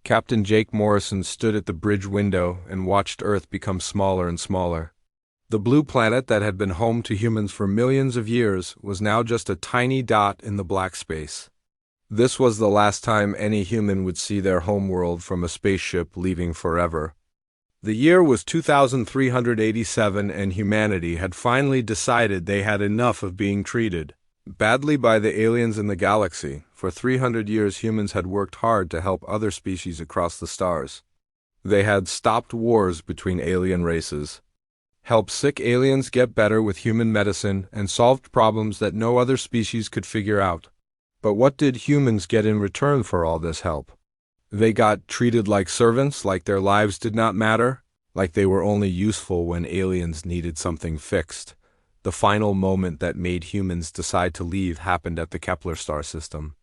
Captain Jake Morrison stood at the bridge window and watched Earth become smaller and smaller. The blue planet that had been home to humans for millions of years was now just a tiny dot in the black space. This was the last time any human would see their homeworld from a spaceship leaving forever. The year was 2387, and humanity had finally decided they had enough of being treated badly by the aliens in the galaxy. For 300 years, humans had worked hard to help other species across the stars. They had stopped wars between alien races, helped sick aliens get better with human medicine, and solved problems that no other species could figure out. But what did humans get in return for all this help? They got treated like servants, like their lives did not matter, like they were only useful when aliens needed something fixed. The final moment that made humans decide to leave happened at the Kepler star system.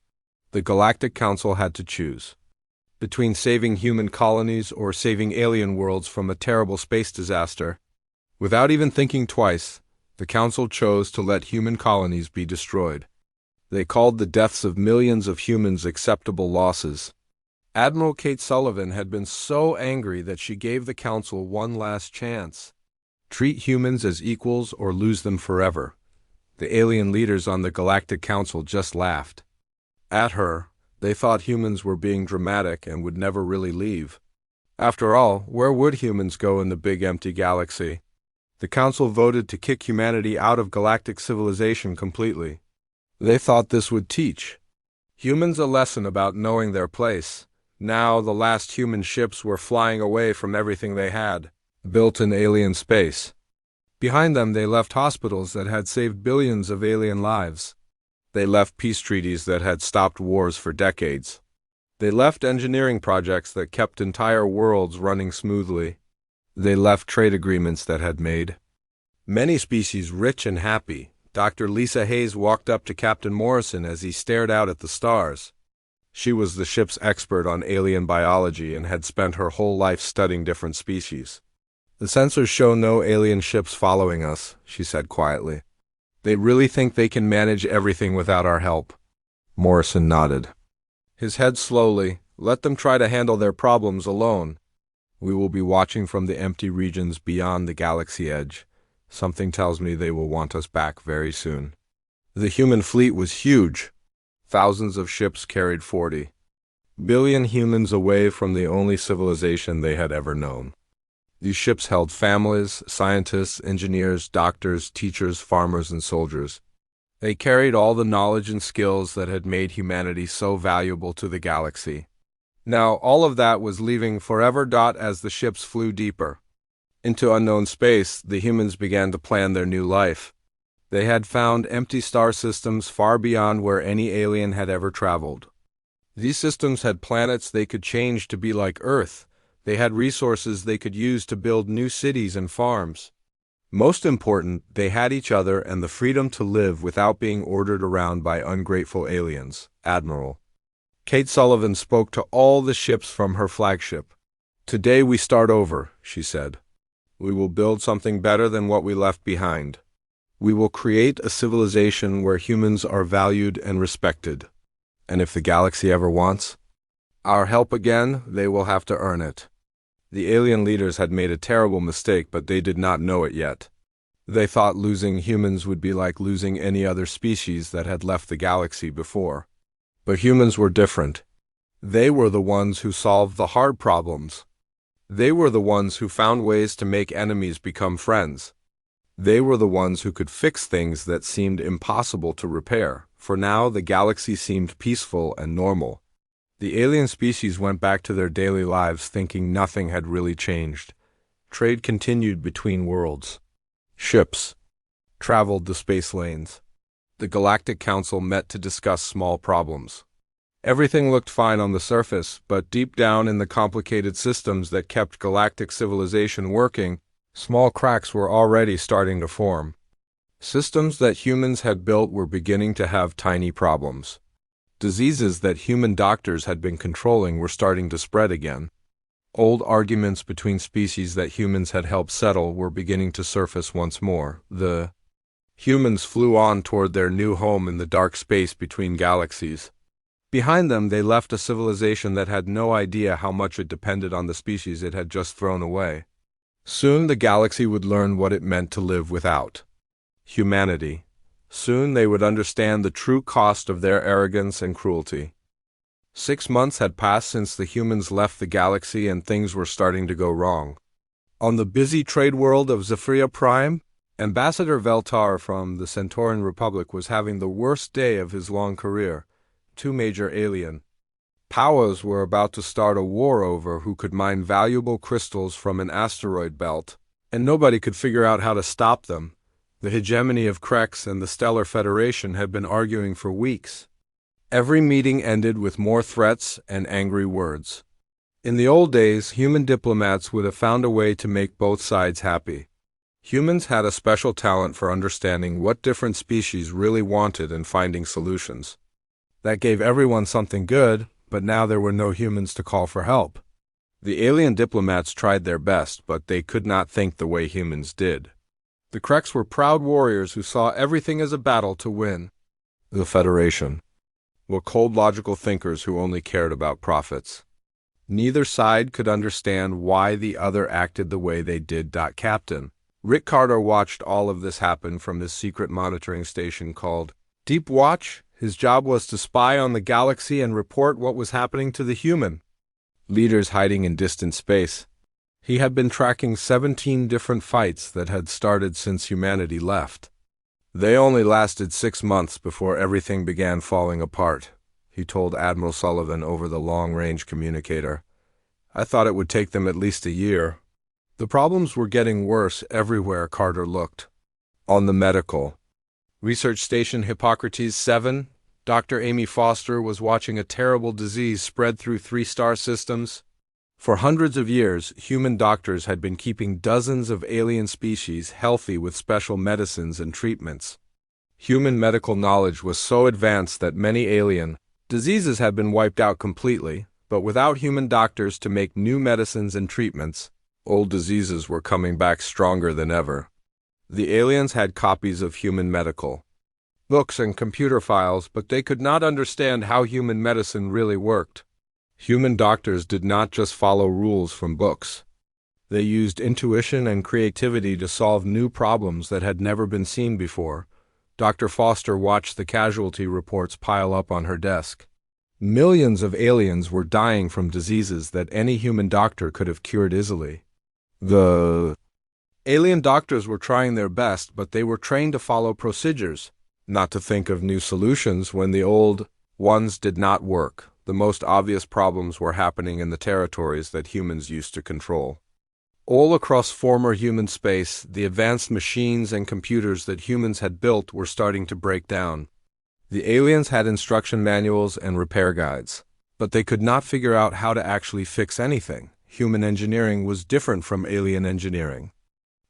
The Galactic Council had to choose between saving human colonies or saving alien worlds from a terrible space disaster. Without even thinking twice, the Council chose to let human colonies be destroyed. They called the deaths of millions of humans acceptable losses. Admiral Kate Sullivan had been so angry that she gave the Council one last chance. Treat humans as equals or lose them forever. The alien leaders on the Galactic Council just laughed at her. They thought humans were being dramatic and would never really leave. After all, where would humans go in the big empty galaxy? The Council voted to kick humanity out of galactic civilization completely. They thought this would teach humans a lesson about knowing their place. Now the last human ships were flying away from everything they had built in alien space. Behind them, they left hospitals that had saved billions of alien lives. They left peace treaties that had stopped wars for decades. They left engineering projects that kept entire worlds running smoothly. They left trade agreements that had made many species rich and happy. Dr. Lisa Hayes walked up to Captain Morrison as he stared out at the stars. She was the ship's expert on alien biology and had spent her whole life studying different species. "The sensors show no alien ships following us," she said quietly. "They really think they can manage everything without our help?" Morrison nodded his head slowly. "Let them try to handle their problems alone. We will be watching from the empty regions beyond the galaxy edge. Something tells me they will want us back very soon." The human fleet was huge. Thousands of ships carried 40 billion humans away from the only civilization they had ever known. These ships held families, scientists, engineers, doctors, teachers, farmers, and soldiers. They carried all the knowledge and skills that had made humanity so valuable to the galaxy. Now, all of that was leaving forever. As the ships flew deeper into unknown space, the humans began to plan their new life. They had found empty star systems far beyond where any alien had ever traveled. These systems had planets they could change to be like Earth. They had resources they could use to build new cities and farms. Most important, they had each other and the freedom to live without being ordered around by ungrateful aliens. Admiral Kate Sullivan spoke to all the ships from her flagship. "Today we start over," she said. "We will build something better than what we left behind. We will create a civilization where humans are valued and respected. And if the galaxy ever wants our help again, they will have to earn it." The alien leaders had made a terrible mistake, but they did not know it yet. They thought losing humans would be like losing any other species that had left the galaxy before. But humans were different. They were the ones who solved the hard problems. They were the ones who found ways to make enemies become friends. They were the ones who could fix things that seemed impossible to repair. For now, the galaxy seemed peaceful and normal. The alien species went back to their daily lives thinking nothing had really changed. Trade continued between worlds. Ships traveled the space lanes. The Galactic Council met to discuss small problems. Everything looked fine on the surface, but deep down in the complicated systems that kept galactic civilization working, small cracks were already starting to form. Systems that humans had built were beginning to have tiny problems. Diseases that human doctors had been controlling were starting to spread again. Old arguments between species that humans had helped settle were beginning to surface once more. The humans flew on toward their new home in the dark space between galaxies. Behind them, they left a civilization that had no idea how much it depended on the species it had just thrown away. Soon the galaxy would learn what it meant to live without humanity. Soon they would understand the true cost of their arrogance and cruelty. 6 months had passed since the humans left the galaxy and things were starting to go wrong. On the busy trade world of Zephyria Prime, Ambassador Veltar from the Centauran Republic was having the worst day of his long career. 2 major alien powers were about to start a war over who could mine valuable crystals from an asteroid belt, and nobody could figure out how to stop them. The hegemony of Krex and the Stellar Federation had been arguing for weeks. Every meeting ended with more threats and angry words. In the old days, human diplomats would have found a way to make both sides happy. Humans had a special talent for understanding what different species really wanted and finding solutions. That gave everyone something good, but now there were no humans to call for help. The alien diplomats tried their best, but they could not think the way humans did. The Krex were proud warriors who saw everything as a battle to win. The Federation were cold logical thinkers who only cared about profits. Neither side could understand why the other acted the way they did. Captain Rick Carter watched all of this happen from his secret monitoring station called Deep Watch. His job was to spy on the galaxy and report what was happening to the human leaders hiding in distant space. He had been tracking 17 different fights that had started since humanity left. They only lasted 6 months before everything began falling apart, he told Admiral Sullivan over the long-range communicator. I thought it would take them at least a year. The problems were getting worse everywhere Carter looked. On the medical research station Hippocrates 7, Dr. Amy Foster was watching a terrible disease spread through 3 star systems. For hundreds of years, human doctors had been keeping dozens of alien species healthy with special medicines and treatments. Human medical knowledge was so advanced that many alien diseases had been wiped out completely, but without human doctors to make new medicines and treatments, old diseases were coming back stronger than ever. The aliens had copies of human medical books and computer files, but they could not understand how human medicine really worked. Human doctors did not just follow rules from books. They used intuition and creativity to solve new problems that had never been seen before. Dr. Foster watched the casualty reports pile up on her desk. Millions of aliens were dying from diseases that any human doctor could have cured easily. The alien doctors were trying their best, but they were trained to follow procedures, not to think of new solutions when the old ones did not work. The most obvious problems were happening in the territories that humans used to control. All across former human space, the advanced machines and computers that humans had built were starting to break down. The aliens had instruction manuals and repair guides, but they could not figure out how to actually fix anything. Human engineering was different from alien engineering.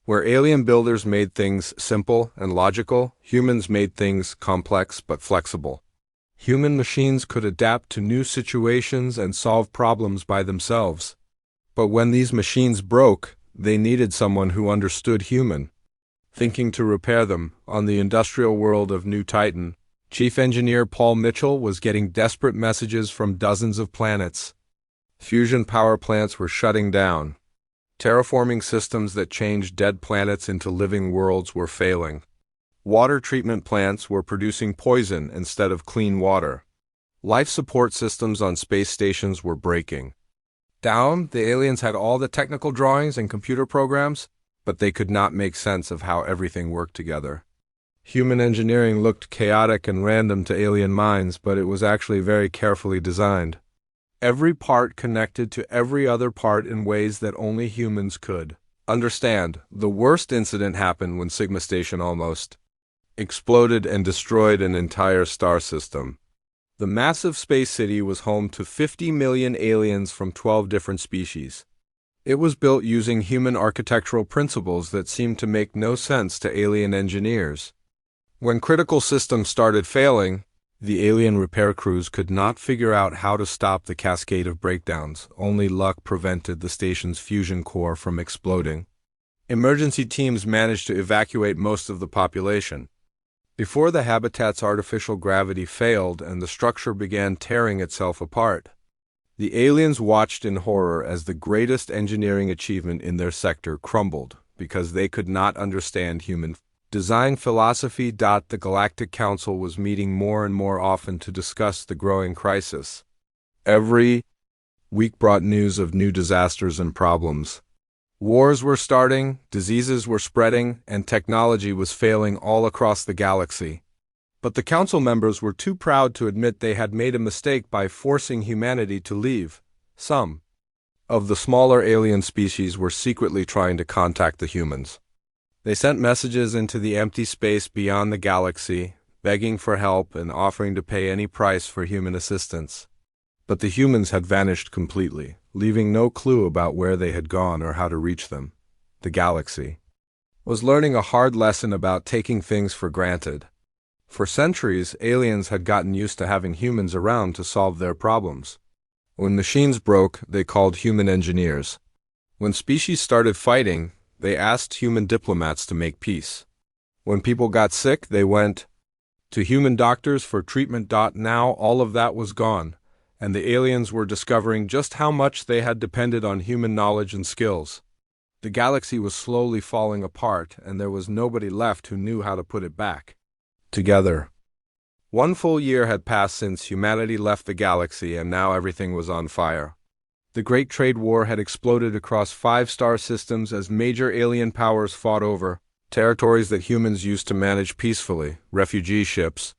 Where alien builders made things simple and logical, humans made things complex but flexible. Human machines could adapt to new situations and solve problems by themselves. But when these machines broke, they needed someone who understood human thinking to repair them. On the industrial world of New Titan, Chief Engineer Paul Mitchell was getting desperate messages from dozens of planets. Fusion power plants were shutting down. Terraforming systems that changed dead planets into living worlds were failing. Water treatment plants were producing poison instead of clean water. Life support systems on space stations were breaking down. The aliens had all the technical drawings and computer programs, but they could not make sense of how everything worked together. Human engineering looked chaotic and random to alien minds, but it was actually very carefully designed. Every part connected to every other part in ways that only humans could understand. The worst incident happened when Sigma Station almost exploded and destroyed an entire star system. The massive space city was home to 50 million aliens from 12 different species. It was built using human architectural principles that seemed to make no sense to alien engineers. When critical systems started failing, the alien repair crews could not figure out how to stop the cascade of breakdowns. Only luck prevented the station's fusion core from exploding. Emergency teams managed to evacuate most of the population. before the habitat's artificial gravity failed and the structure began tearing itself apart. The aliens watched in horror as the greatest engineering achievement in their sector crumbled because they could not understand human design philosophy. The Galactic Council was meeting more and more often to discuss the growing crisis. Every week brought news of new disasters and problems. Wars were starting, diseases were spreading, and technology was failing all across the galaxy. But the council members were too proud to admit they had made a mistake by forcing humanity to leave. Some of the smaller alien species were secretly trying to contact the humans. They sent messages into the empty space beyond the galaxy, begging for help and offering to pay any price for human assistance. But the humans had vanished completely, leaving no clue about where they had gone or how to reach them. The galaxy was learning a hard lesson about taking things for granted. For centuries, aliens had gotten used to having humans around to solve their problems. When machines broke, they called human engineers. When species started fighting, they asked human diplomats to make peace. When people got sick, they went to human doctors for treatment. Now all of that was gone, and the aliens were discovering just how much they had depended on human knowledge and skills. The galaxy was slowly falling apart, and there was nobody left who knew how to put it back together. 1 full year had passed since humanity left the galaxy, and now everything was on fire. The Great Trade War had exploded across 5-star systems as major alien powers fought over territories that humans used to manage peacefully. Refugee ships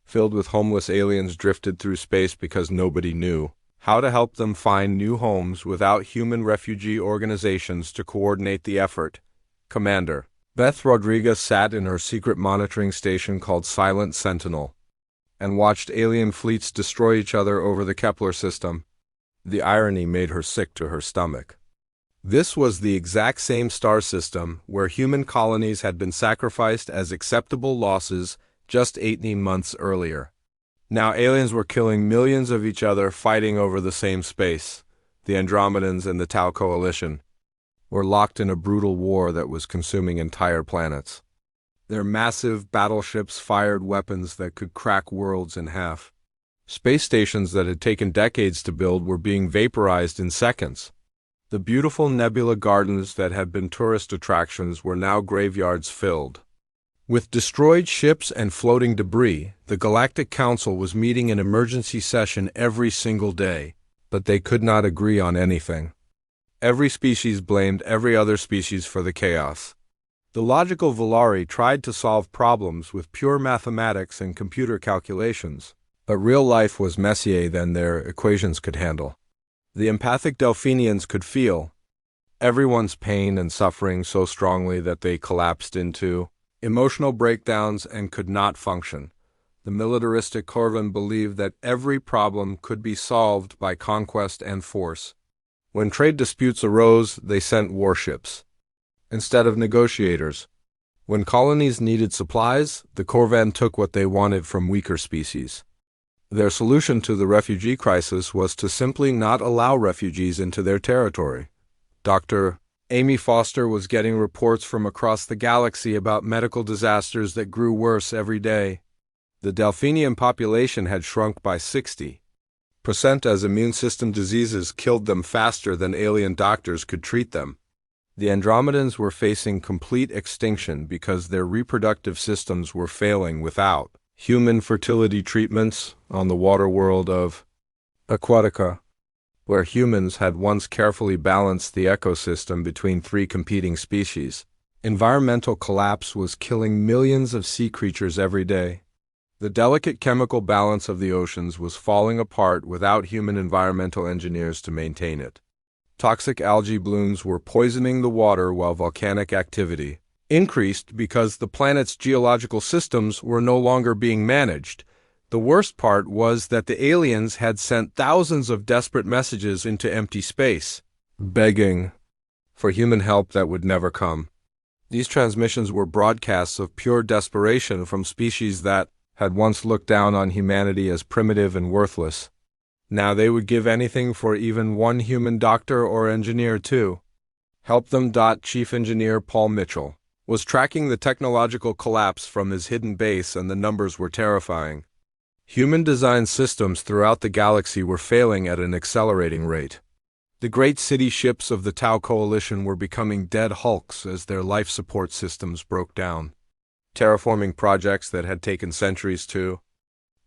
filled with homeless aliens drifted through space because nobody knew how to help them find new homes without human refugee organizations to coordinate the effort. Commander Beth Rodriguez sat in her secret monitoring station called Silent Sentinel and watched alien fleets destroy each other over the Kepler system. The irony made her sick to her stomach. This was the exact same star system where human colonies had been sacrificed as acceptable losses just 18 months earlier. Now aliens were killing millions of each other fighting over the same space. The Andromedans and the Tau Coalition were locked in a brutal war that was consuming entire planets. Their massive battleships fired weapons that could crack worlds in half. Space stations that had taken decades to build were being vaporized in seconds. The beautiful nebula gardens that had been tourist attractions were now graveyards filled with destroyed ships and floating debris. The Galactic Council was meeting an emergency session every single day, but they could not agree on anything. Every species blamed every other species for the chaos. The logical Volari tried to solve problems with pure mathematics and computer calculations, but real life was messier than their equations could handle. The empathic Delphinians could feel everyone's pain and suffering so strongly that they collapsed into emotional breakdowns and could not function. The militaristic Corvin believed that every problem could be solved by conquest and force. When trade disputes arose, they sent warships instead of negotiators. When colonies needed supplies, the Corvan took what they wanted from weaker species. Their solution to the refugee crisis was to simply not allow refugees into their territory. Dr. Amy Foster was getting reports from across the galaxy about medical disasters that grew worse every day. The Delphinian population had shrunk by 60% as immune system diseases killed them faster than alien doctors could treat them. The Andromedans were facing complete extinction because their reproductive systems were failing without human fertility treatments on the water world of Aquatica, where humans had once carefully balanced the ecosystem between 3 competing species. Environmental collapse was killing millions of sea creatures every day. The delicate chemical balance of the oceans was falling apart without human environmental engineers to maintain it. Toxic algae blooms were poisoning the water while volcanic activity increased because the planet's geological systems were no longer being managed. The worst part was that the aliens had sent thousands of desperate messages into empty space, begging for human help that would never come. These transmissions were broadcasts of pure desperation from species that had once looked down on humanity as primitive and worthless. Now they would give anything for even one human doctor or engineer to help them. Chief Engineer Paul Mitchell was tracking the technological collapse from his hidden base, and the numbers were terrifying. Human-designed systems throughout the galaxy were failing at an accelerating rate. The great city ships of the Tau Coalition were becoming dead hulks as their life support systems broke down. Terraforming projects that had taken centuries to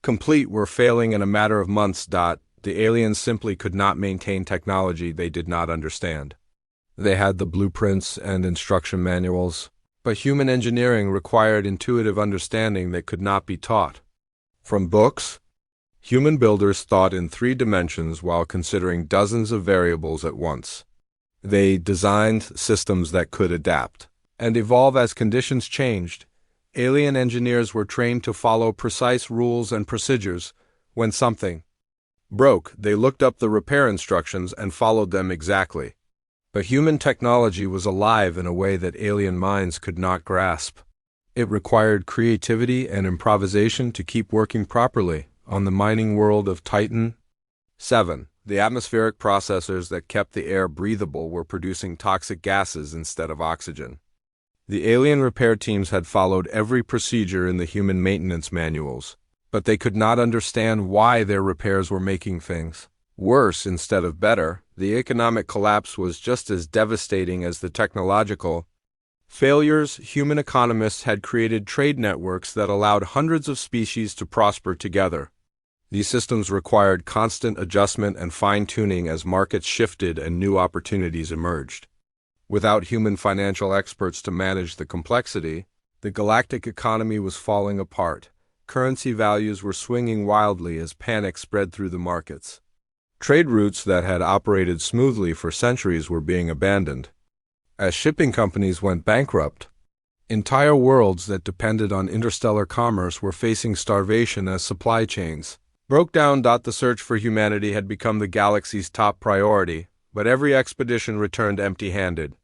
complete were failing in a matter of months. The aliens simply could not maintain technology they did not understand. They had the blueprints and instruction manuals, but human engineering required intuitive understanding that could not be taught. From books, human builders thought in 3 dimensions while considering dozens of variables at once. They designed systems that could adapt and evolve as conditions changed. Alien engineers were trained to follow precise rules and procedures. When something broke, they looked up the repair instructions and followed them exactly. But human technology was alive in a way that alien minds could not grasp. It required creativity and improvisation to keep working properly on the mining world of Titan 7. The atmospheric processors that kept the air breathable were producing toxic gases instead of oxygen. The alien repair teams had followed every procedure in the human maintenance manuals, but they could not understand why their repairs were making things worse instead of better. The economic collapse was just as devastating as the technological failures. Human economists had created trade networks that allowed hundreds of species to prosper together. These systems required constant adjustment and fine-tuning as markets shifted and new opportunities emerged. Without human financial experts to manage the complexity, the galactic economy was falling apart. Currency values were swinging wildly as panic spread through the markets. Trade routes that had operated smoothly for centuries were being abandoned. As shipping companies went bankrupt, entire worlds that depended on interstellar commerce were facing starvation as supply chains broke down. The search for humanity had become the galaxy's top priority, but every expedition returned empty-handed.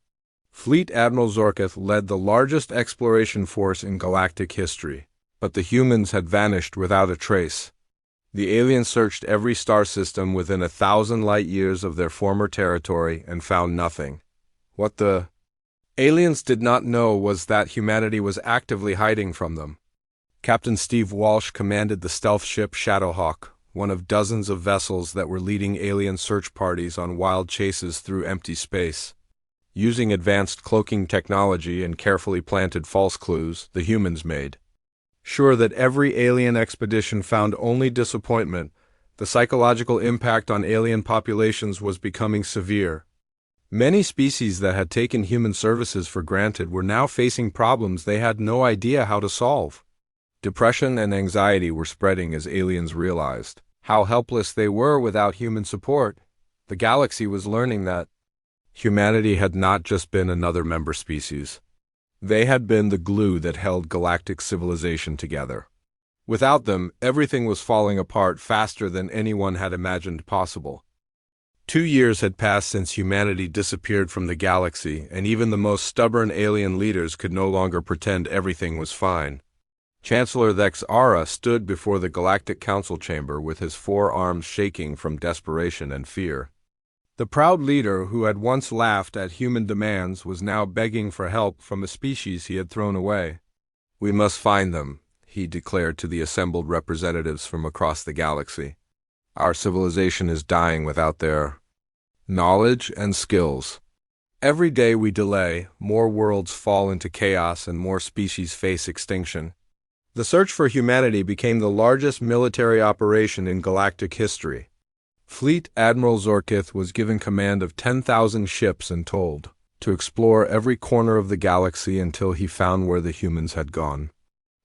Fleet Admiral Zorketh led the largest exploration force in galactic history, but the humans had vanished without a trace. The aliens searched every star system within 1,000 light-years of their former territory and found nothing. What the aliens did not know was that humanity was actively hiding from them. Captain Steve Walsh commanded the stealth ship Shadowhawk, one of dozens of vessels that were leading alien search parties on wild chases through empty space. Using advanced cloaking technology and carefully planted false clues, the humans made sure that every alien expedition found only disappointment. The psychological impact on alien populations was becoming severe. Many species that had taken human services for granted were now facing problems they had no idea how to solve. Depression and anxiety were spreading as aliens realized how helpless they were without human support. The galaxy was learning that humanity had not just been another member species. They had been the glue that held galactic civilization together. Without them, everything was falling apart faster than anyone had imagined possible. 2 years had passed since humanity disappeared from the galaxy, and even the most stubborn alien leaders could no longer pretend everything was fine. Chancellor Thex Ara stood before the Galactic Council chamber with his 4 arms shaking from desperation and fear. The proud leader who had once laughed at human demands was now begging for help from a species he had thrown away. "We must find them," he declared to the assembled representatives from across the galaxy. "Our civilization is dying without their knowledge and skills. Every day we delay, more worlds fall into chaos and more species face extinction." The search for humanity became the largest military operation in galactic history. Fleet Admiral Zorketh was given command of 10,000 ships and told to explore every corner of the galaxy until he found where the humans had gone.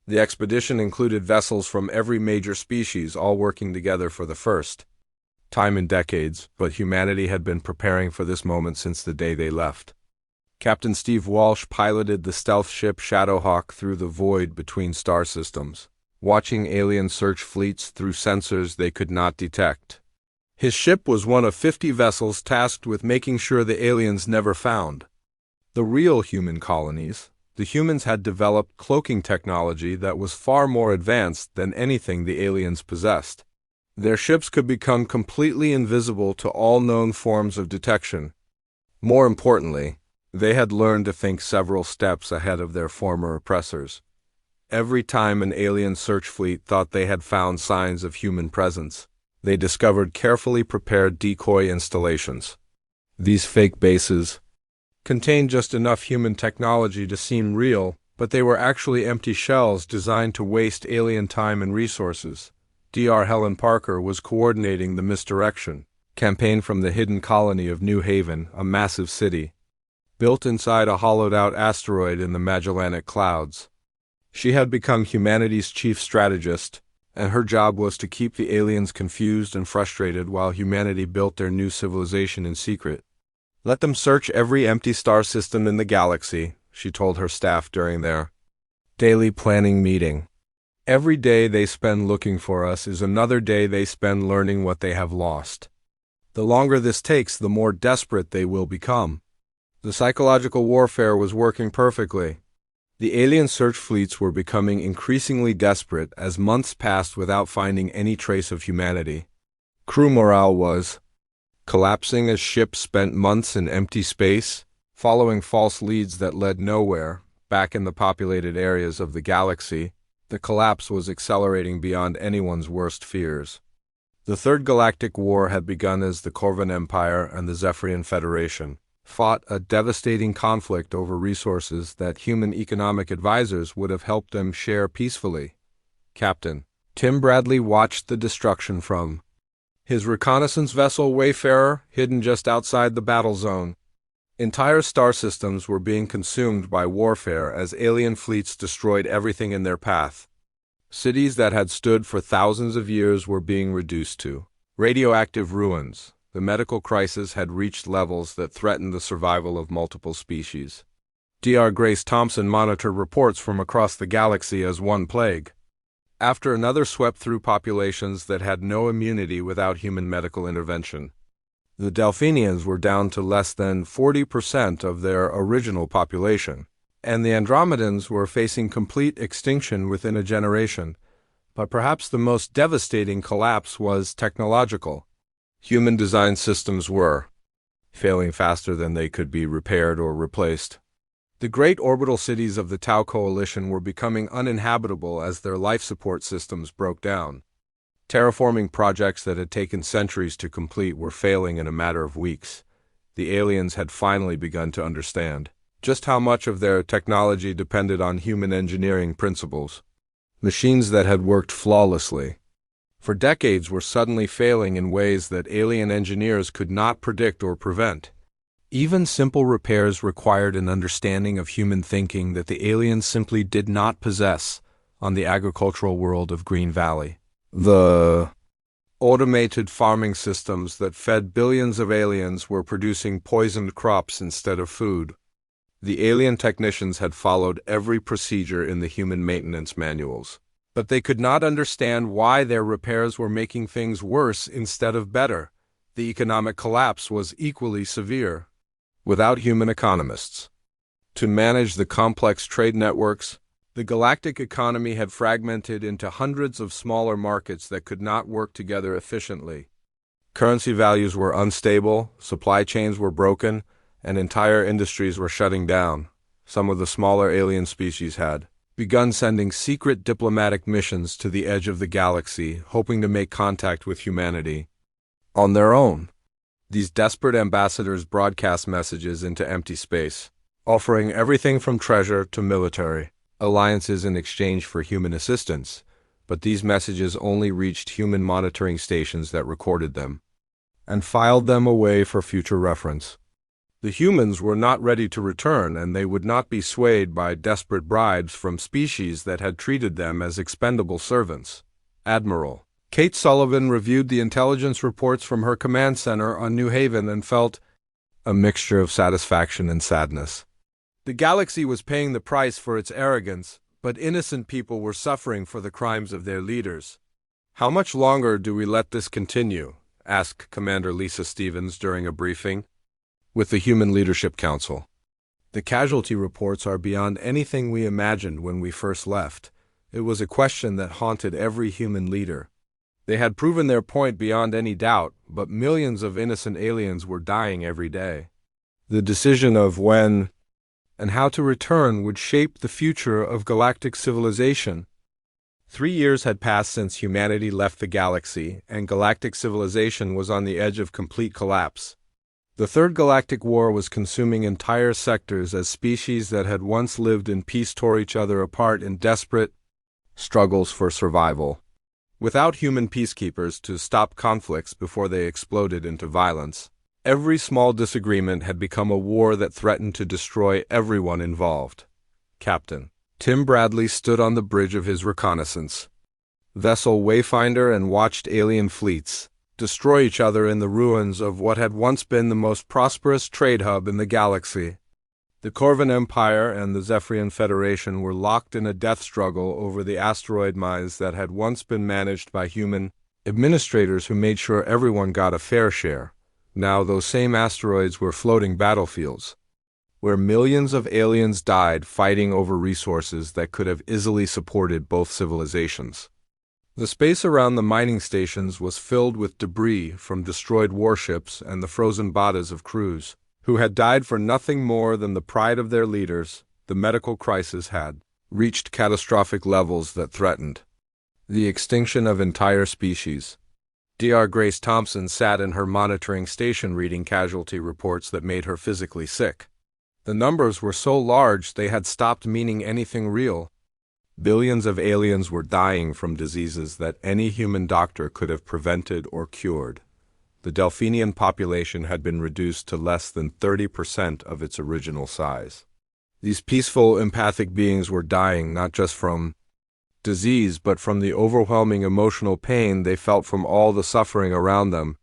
The expedition included vessels from every major species, all working together for the first time in decades, but humanity had been preparing for this moment since the day they left. Captain Steve Walsh piloted the stealth ship Shadowhawk through the void between star systems, watching alien search fleets through sensors they could not detect. His ship was one of 50 vessels tasked with making sure the aliens never found the real human colonies. The humans had developed cloaking technology that was far more advanced than anything the aliens possessed. Their ships could become completely invisible to all known forms of detection. More importantly, They had learned to think several steps ahead of their former oppressors. Every time an alien search fleet thought they had found signs of human presence, they discovered carefully prepared decoy installations. These fake bases contained just enough human technology to seem real, but they were actually empty shells designed to waste alien time and resources. Dr. Helen Parker was coordinating the misdirection campaign from the hidden colony of New Haven, a massive city built inside a hollowed-out asteroid in the Magellanic Clouds. She had become humanity's chief strategist, and her job was to keep the aliens confused and frustrated while humanity built their new civilization in secret. "Let them search every empty star system in the galaxy," she told her staff during their daily planning meeting. "Every day they spend looking for us is another day they spend learning what they have lost. The longer this takes, the more desperate they will become." The psychological warfare was working perfectly. The alien search fleets were becoming increasingly desperate as months passed without finding any trace of humanity. Crew morale was collapsing as ships spent months in empty space, following false leads that led nowhere. Back in the populated areas of the galaxy, the collapse was accelerating beyond anyone's worst fears. The Third Galactic War had begun as the Corvan Empire and the Zephyrian Federation fought a devastating conflict over resources that human economic advisors would have helped them share peacefully. Captain Tim Bradley watched the destruction from his reconnaissance vessel Wayfarer, hidden just outside the battle zone. Entire star systems were being consumed by warfare as alien fleets destroyed everything in their path. Cities that had stood for thousands of years were being reduced to radioactive ruins. The medical crisis had reached levels that threatened the survival of multiple species. Dr. Grace Thompson monitored reports from across the galaxy as one plague after another swept through populations that had no immunity without human medical intervention. The Delphinians were down to less than 40% of their original population, and the Andromedans were facing complete extinction within a generation. But perhaps the most devastating collapse was technological. Human-designed systems were failing faster than they could be repaired or replaced. The great orbital cities of the Tau Coalition were becoming uninhabitable as their life support systems broke down. Terraforming projects that had taken centuries to complete were failing in a matter of weeks. The aliens had finally begun to understand just how much of their technology depended on human engineering principles. Machines that had worked flawlessly for decades were suddenly failing in ways that alien engineers could not predict or prevent. Even simple repairs required an understanding of human thinking that the aliens simply did not possess on the agricultural world of Green Valley. The automated farming systems that fed billions of aliens were producing poisoned crops instead of food. The alien technicians had followed every procedure in the human maintenance manuals, but they could not understand why their repairs were making things worse instead of better. The economic collapse was equally severe. Without human economists to manage the complex trade networks, the galactic economy had fragmented into hundreds of smaller markets that could not work together efficiently. Currency values were unstable, supply chains were broken, and entire industries were shutting down. Some of the smaller alien species had begun sending secret diplomatic missions to the edge of the galaxy, hoping to make contact with humanity on their own. These desperate ambassadors broadcast messages into empty space, offering everything from treasure to military alliances in exchange for human assistance, but these messages only reached human monitoring stations that recorded them and filed them away for future reference. The humans were not ready to return, and they would not be swayed by desperate bribes from species that had treated them as expendable servants. Admiral Kate Sullivan reviewed the intelligence reports from her command center on New Haven and felt a mixture of satisfaction and sadness. The galaxy was paying the price for its arrogance, but innocent people were suffering for the crimes of their leaders. "How much longer do we let this continue?" asked Commander Lisa Stevens during a briefing with the Human Leadership Council. "The casualty reports are beyond anything we imagined when we first left." It was a question that haunted every human leader. They had proven their point beyond any doubt, but millions of innocent aliens were dying every day. The decision of when and how to return would shape the future of galactic civilization. 3 years had passed since humanity left the galaxy, and galactic civilization was on the edge of complete collapse. The Third Galactic War was consuming entire sectors as species that had once lived in peace tore each other apart in desperate struggles for survival. Without human peacekeepers to stop conflicts before they exploded into violence, every small disagreement had become a war that threatened to destroy everyone involved. Captain Tim Bradley stood on the bridge of his reconnaissance vessel Wayfinder and watched alien fleets destroy each other in the ruins of what had once been the most prosperous trade hub in the galaxy. The Corvan Empire and the Zephyrian Federation were locked in a death struggle over the asteroid mines that had once been managed by human administrators who made sure everyone got a fair share. Now those same asteroids were floating battlefields, where millions of aliens died fighting over resources that could have easily supported both civilizations. The space around the mining stations was filled with debris from destroyed warships and the frozen bodies of crews who had died for nothing more than the pride of their leaders. The medical crisis had reached catastrophic levels that threatened the extinction of entire species. Dr. Grace Thompson sat in her monitoring station reading casualty reports that made her physically sick. The numbers were so large they had stopped meaning anything real. Billions of aliens were dying from diseases that any human doctor could have prevented or cured. The Delphinian population had been reduced to less than 30% of its original size. These peaceful, empathic beings were dying not just from disease, but from the overwhelming emotional pain they felt from all the suffering around them.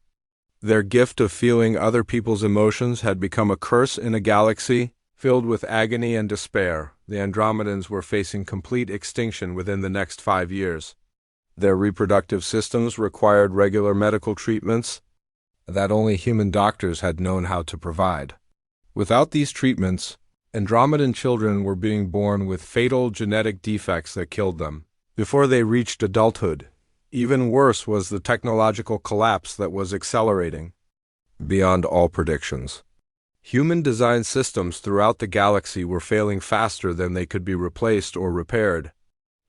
Their gift of feeling other people's emotions had become a curse in a galaxy filled with agony and despair. The Andromedans were facing complete extinction within the next 5 years. Their reproductive systems required regular medical treatments that only human doctors had known how to provide. Without these treatments, Andromedan children were being born with fatal genetic defects that killed them before they reached adulthood. Even worse was the technological collapse that was accelerating beyond all predictions. Human-designed systems throughout the galaxy were failing faster than they could be replaced or repaired.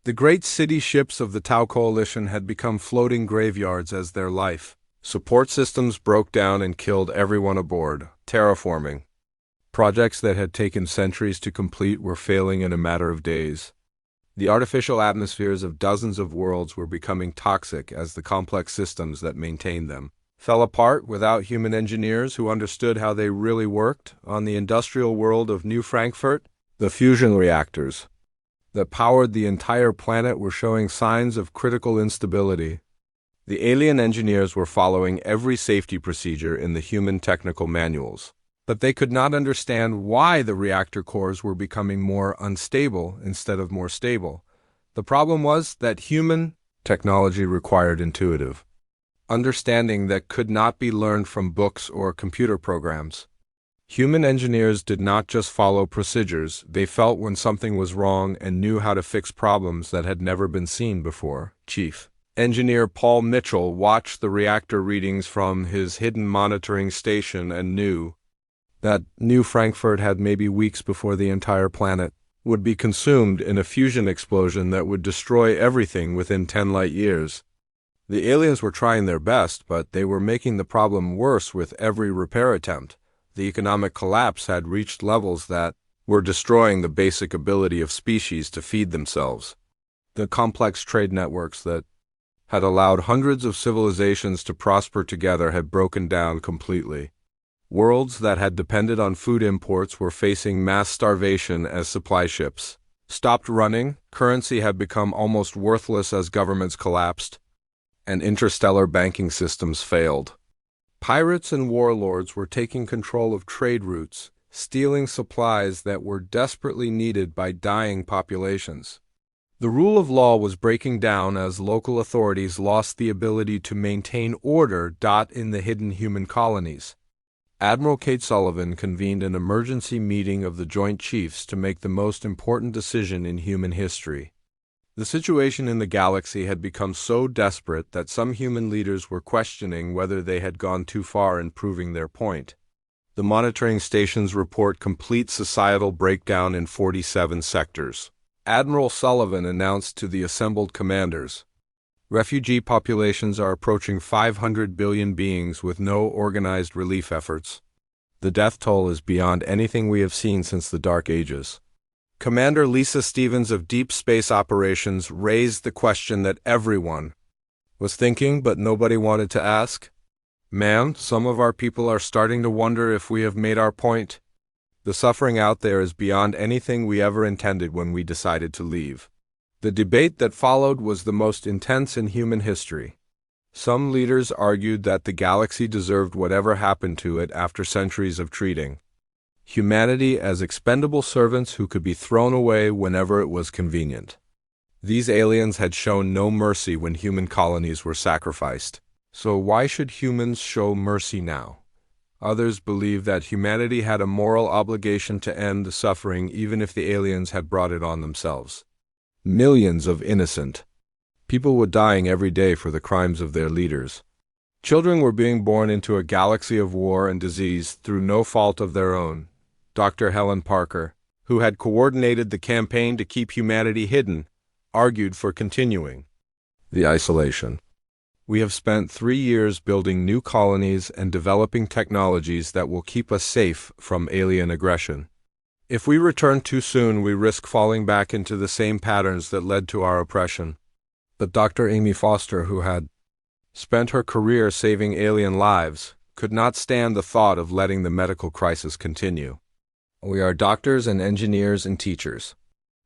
The great city ships of the Tau Coalition had become floating graveyards as their life support systems broke down and killed everyone aboard. Terraforming projects that had taken centuries to complete were failing in a matter of days. The artificial atmospheres of dozens of worlds were becoming toxic as the complex systems that maintained them fell apart without human engineers who understood how they really worked. On the industrial world of New Frankfurt, the fusion reactors that powered the entire planet were showing signs of critical instability. The alien engineers were following every safety procedure in the human technical manuals, but they could not understand why the reactor cores were becoming more unstable instead of more stable. The problem was that human technology required intuitive understanding that could not be learned from books or computer programs. Human engineers did not just follow procedures, they felt when something was wrong and knew how to fix problems that had never been seen before. Chief Engineer Paul Mitchell watched the reactor readings from his hidden monitoring station and knew that New Frankfurt had maybe weeks before the entire planet would be consumed in a fusion explosion that would destroy everything within 10 light years. The aliens were trying their best, but they were making the problem worse with every repair attempt. The economic collapse had reached levels that were destroying the basic ability of species to feed themselves. The complex trade networks that had allowed hundreds of civilizations to prosper together had broken down completely. Worlds that had depended on food imports were facing mass starvation as supply ships stopped running, currency had become almost worthless as governments collapsed, and interstellar banking systems failed. Pirates and warlords were taking control of trade routes, stealing supplies that were desperately needed by dying populations. The rule of law was breaking down as local authorities lost the ability to maintain order. In the hidden human colonies, Admiral Kate Sullivan convened an emergency meeting of the Joint Chiefs to make the most important decision in human history. The situation in the galaxy had become so desperate that some human leaders were questioning whether they had gone too far in proving their point. The monitoring stations report complete societal breakdown in 47 sectors. Admiral Sullivan announced to the assembled commanders, refugee populations are approaching 500 billion beings with no organized relief efforts. The death toll is beyond anything we have seen since the Dark Ages. Commander Lisa Stevens of Deep Space Operations raised the question that everyone was thinking but nobody wanted to ask. Ma'am, some of our people are starting to wonder if we have made our point. The suffering out there is beyond anything we ever intended when we decided to leave. The debate that followed was the most intense in human history. Some leaders argued that the galaxy deserved whatever happened to it after centuries of treating humanity as expendable servants who could be thrown away whenever it was convenient. These aliens had shown no mercy when human colonies were sacrificed. So why should humans show mercy now? Others believed that humanity had a moral obligation to end the suffering even if the aliens had brought it on themselves. Millions of innocent people were dying every day for the crimes of their leaders. Children were being born into a galaxy of war and disease through no fault of their own. Dr. Helen Parker, who had coordinated the campaign to keep humanity hidden, argued for continuing the isolation. We have spent 3 years building new colonies and developing technologies that will keep us safe from alien aggression. If we return too soon, we risk falling back into the same patterns that led to our oppression. But Dr. Amy Foster, who had spent her career saving alien lives, could not stand the thought of letting the medical crisis continue. We are doctors and engineers and teachers.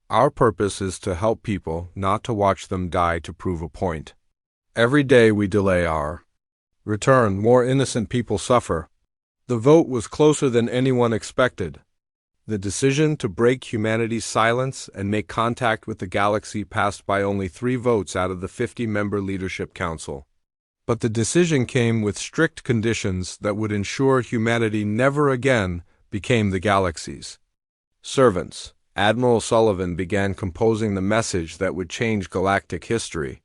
Our purpose is to help people, not to watch them die to prove a point. Every day we delay our return, more innocent people suffer. The vote was closer than anyone expected. The decision to break humanity's silence and make contact with the galaxy passed by only 3 votes out of the 50-member Leadership Council. But the decision came with strict conditions that would ensure humanity never again became the galaxy's servants. Admiral Sullivan began composing the message that would change galactic history.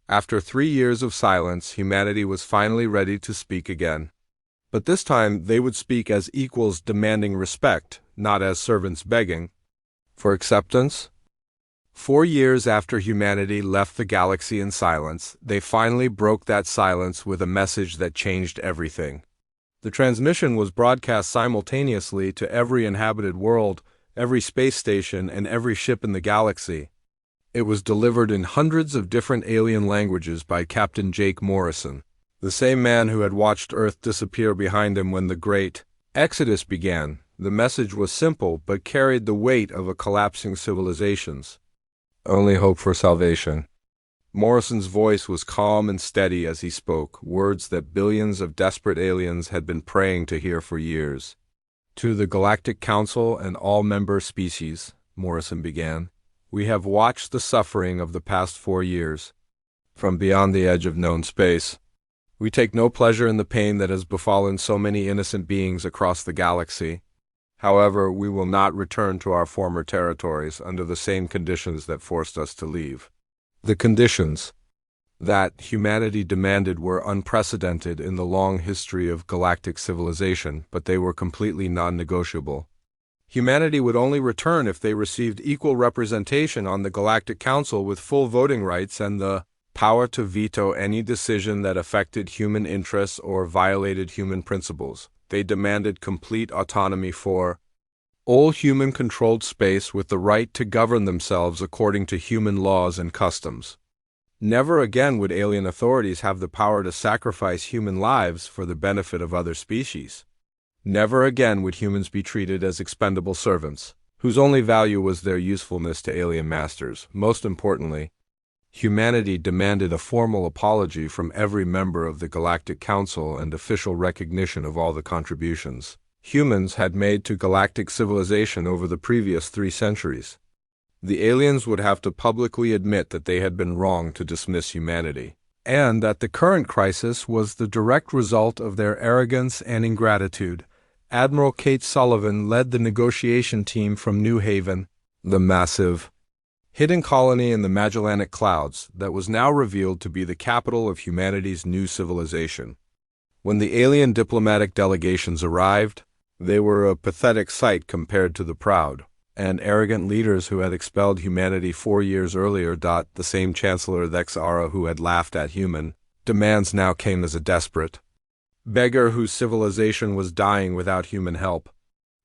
After 3 years of silence, humanity was finally ready to speak again. But this time they would speak as equals demanding respect, not as servants begging for acceptance. 4 years after humanity left the galaxy in silence, they finally broke that silence with a message that changed everything. The transmission was broadcast simultaneously to every inhabited world, every space station, and every ship in the galaxy. It was delivered in hundreds of different alien languages by Captain Jake Morrison, the same man who had watched Earth disappear behind him when the Great Exodus began. The message was simple but carried the weight of a collapsing civilization's only hope for salvation. Morrison's voice was calm and steady as he spoke, words that billions of desperate aliens had been praying to hear for years. To the Galactic Council and all member species, Morrison began, we have watched the suffering of the past 4 years. From beyond the edge of known space, we take no pleasure in the pain that has befallen so many innocent beings across the galaxy. However, we will not return to our former territories under the same conditions that forced us to leave. The conditions that humanity demanded were unprecedented in the long history of galactic civilization, but they were completely non-negotiable. Humanity would only return if they received equal representation on the Galactic Council with full voting rights and the power to veto any decision that affected human interests or violated human principles. They demanded complete autonomy for all human-controlled space with the right to govern themselves according to human laws and customs. Never again would alien authorities have the power to sacrifice human lives for the benefit of other species. Never again would humans be treated as expendable servants, whose only value was their usefulness to alien masters. Most importantly, humanity demanded a formal apology from every member of the Galactic Council and official recognition of all the contributions humans had made to galactic civilization over the previous 3 centuries. The aliens would have to publicly admit that they had been wrong to dismiss humanity, and that the current crisis was the direct result of their arrogance and ingratitude. Admiral Kate Sullivan led the negotiation team from New Haven, the massive hidden colony in the Magellanic Clouds that was now revealed to be the capital of humanity's new civilization. When the alien diplomatic delegations arrived, They were a pathetic sight compared to the proud and arrogant leaders who had expelled humanity 4 years earlier. The same Chancellor Thexara who had laughed at human demands now came as a desperate beggar whose civilization was dying without human help.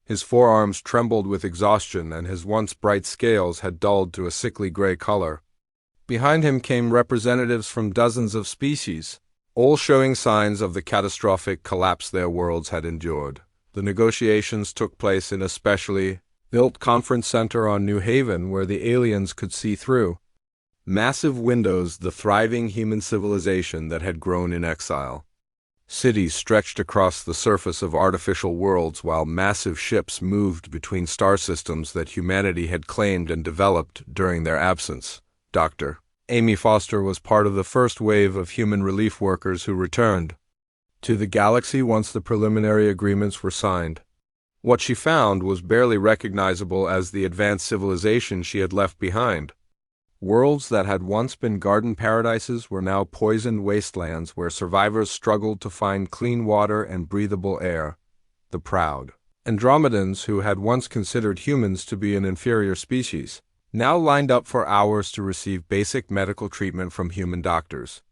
His forearms trembled with exhaustion, and his once bright scales had dulled to a sickly gray color. Behind him came representatives from dozens of species, all showing signs of the catastrophic collapse their worlds had endured. The negotiations took place in a specially built conference center on New Haven where the aliens could see through massive windows the thriving human civilization that had grown in exile. Cities stretched across the surface of artificial worlds while massive ships moved between star systems that humanity had claimed and developed during their absence. Dr. Amy Foster was part of the first wave of human relief workers who returned to the galaxy once the preliminary agreements were signed. What she found was barely recognizable as the advanced civilization she had left behind. Worlds that had once been garden paradises were now poisoned wastelands where survivors struggled to find clean water and breathable air. The proud Andromedans, who had once considered humans to be an inferior species, now lined up for hours to receive basic medical treatment from human doctors.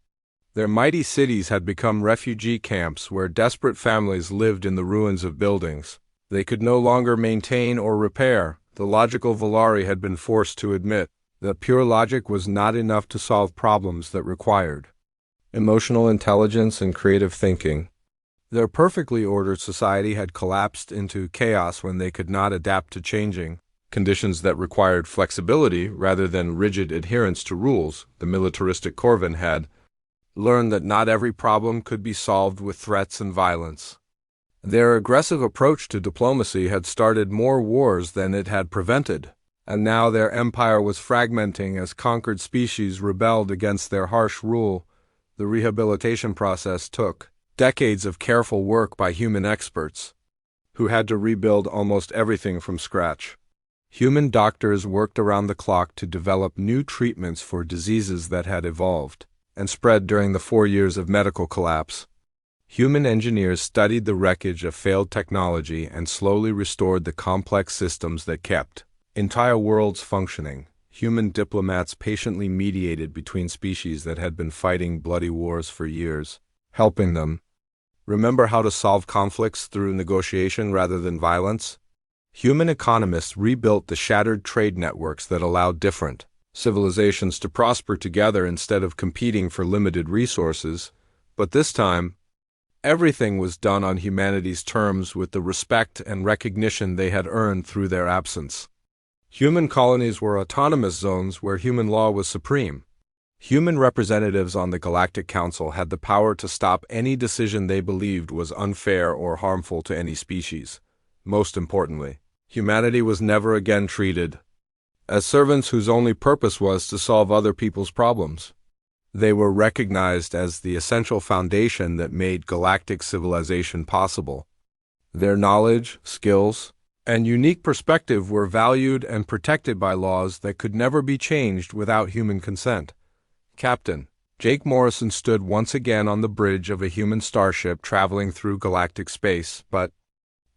Their mighty cities had become refugee camps where desperate families lived in the ruins of buildings they could no longer maintain or repair. The logical Volari had been forced to admit that pure logic was not enough to solve problems that required emotional intelligence and creative thinking. Their perfectly ordered society had collapsed into chaos when they could not adapt to changing conditions that required flexibility rather than rigid adherence to rules. The militaristic Corvin had learned that not every problem could be solved with threats and violence. Their aggressive approach to diplomacy had started more wars than it had prevented, and now their empire was fragmenting as conquered species rebelled against their harsh rule. The rehabilitation process took decades of careful work by human experts, who had to rebuild almost everything from scratch. Human doctors worked around the clock to develop new treatments for diseases that had evolved and spread during the 4 years of medical collapse. Human engineers studied the wreckage of failed technology and slowly restored the complex systems that kept entire worlds functioning. Human diplomats patiently mediated between species that had been fighting bloody wars for years, helping them remember how to solve conflicts through negotiation rather than violence. Human economists rebuilt the shattered trade networks that allowed different civilizations to prosper together instead of competing for limited resources. But this time, everything was done on humanity's terms with the respect and recognition they had earned through their absence. Human colonies were autonomous zones where human law was supreme. Human representatives on the Galactic Council had the power to stop any decision they believed was unfair or harmful to any species. Most importantly, humanity was never again treated as servants whose only purpose was to solve other people's problems. They were recognized as the essential foundation that made galactic civilization possible. Their knowledge, skills, and unique perspective were valued and protected by laws that could never be changed without human consent. Captain Jake Morrison stood once again on the bridge of a human starship traveling through galactic space, but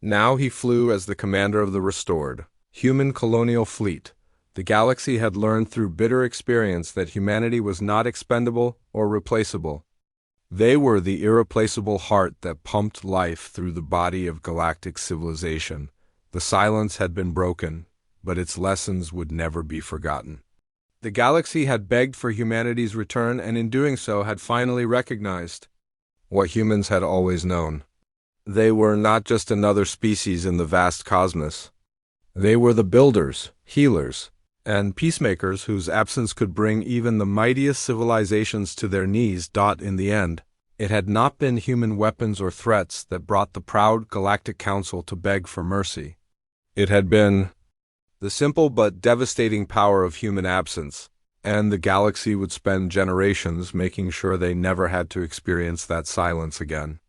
now he flew as the commander of the restored human colonial fleet. The galaxy had learned through bitter experience that humanity was not expendable or replaceable. They were the irreplaceable heart that pumped life through the body of galactic civilization. The silence had been broken, but its lessons would never be forgotten. The galaxy had begged for humanity's return, and in doing so had finally recognized what humans had always known. They were not just another species in the vast cosmos. They were the builders, healers, and peacemakers whose absence could bring even the mightiest civilizations to their knees. In the end, it had not been human weapons or threats that brought the proud Galactic Council to beg for mercy. It had been the simple but devastating power of human absence, and the galaxy would spend generations making sure they never had to experience that silence again.